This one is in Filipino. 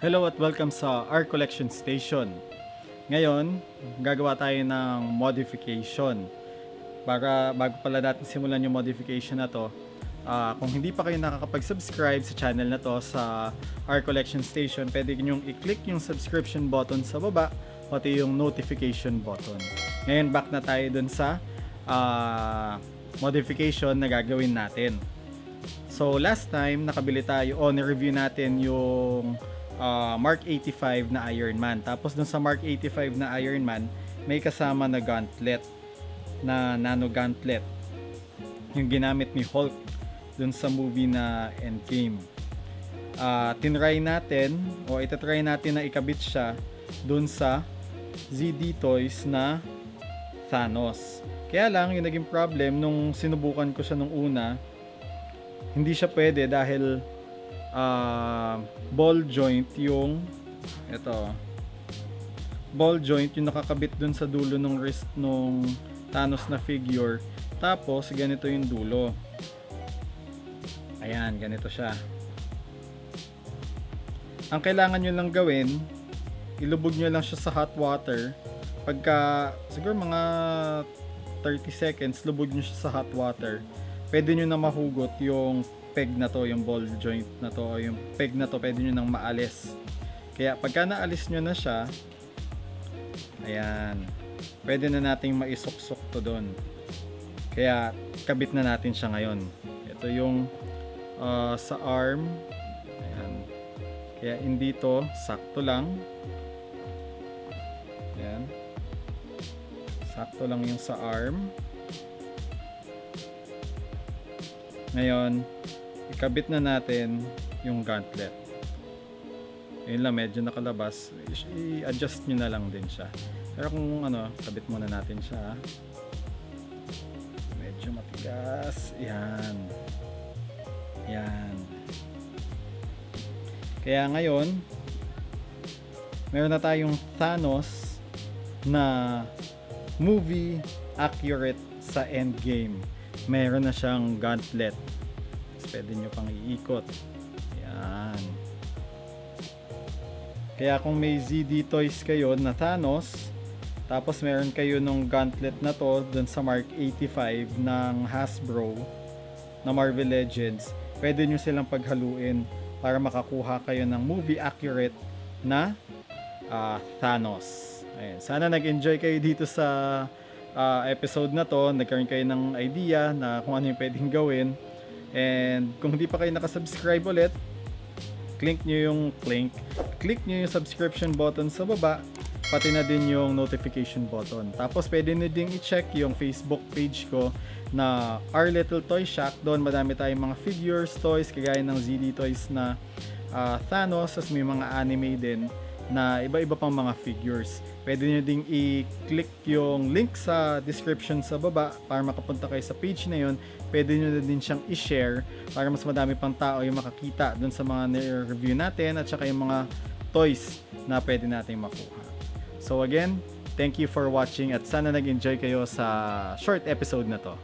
Hello at welcome sa our collection station. Ngayon, gagawa tayo ng modification. Para bago pala natin simulan yung modification na to, kung hindi pa kayo nakakapag-subscribe sa channel na to sa our collection station, pwede nyo i-click yung subscription button sa baba, pati yung notification button. Ngayon, back na tayo dun sa modification na gagawin natin. So last time, nakabili tayo o na-review natin yung Mark 85 na Iron Man. Tapos dun sa Mark 85 na Iron Man, may kasama na gauntlet, na nano gauntlet, yung ginamit ni Hulk dun sa movie na Endgame. Tinry natin o itatry natin na ikabit siya dun sa ZD Toys na Thanos. Kaya lang yung naging problem nung sinubukan ko siya nung una, hindi siya pwede dahil ball joint yung ball joint yung nakakabit dun sa dulo ng wrist nung Thanos na figure. Tapos ganito yung dulo, ayan, ganito siya. Ang kailangan nyo lang gawin, ilubog nyo lang siya sa hot water. Pagka siguro mga 30 seconds, lubog nyo siya sa hot water. Pwede nyo na mahugot yung peg na to, yung ball joint na to, yung peg na to, pwede nyo nang maalis. Kaya pagka naalis nyo na siya, ayan, pwede na nating maisuksok to doon. Kaya kabit na natin siya ngayon. Ito yung sa arm, ayan. Kaya hindi to, sakto lang, ayan, sakto lang yung sa arm. Ngayon, ikabit na natin yung gauntlet. Ayun lang, medyo nakalabas. I-adjust nyo na lang din siya. Pero kung kabit muna natin siya. Medyo matigas. Yan. Yan. Kaya ngayon, meron na tayong Thanos na movie accurate sa Endgame. Meron na siyang gauntlet. Pwede nyo pang iikot. Ayan. Kaya kung may ZD Toys kayo na Thanos, tapos meron kayo nung gauntlet na to dun sa Mark 85 ng Hasbro na Marvel Legends, pwede nyo silang paghaluin para makakuha kayo ng movie accurate na Thanos. Ayan. Sana nag-enjoy kayo dito sa episode na to. Nagkaroon kayo ng idea na kung ano yung pwedeng gawin. And kung hindi pa kayo nakasubscribe ulit, click nyo yung subscription button sa baba, pati na din yung notification button. Tapos pwede nyo din i-check yung Facebook page ko na Our Little Toy Shack. Doon madami tayong mga figures, toys, kagaya ng ZD Toys na Thanos. Tapos may mga anime din na iba-iba pang mga figures. Pwede nyo ding i-click yung link sa description sa baba para makapunta kayo sa page na yun. Pwede nyo din siyang i-share para mas madami pang tao yung makakita dun sa mga review natin at saka yung mga toys na pwede natin makuha. So again, thank you for watching at sana nag-enjoy kayo sa short episode na to.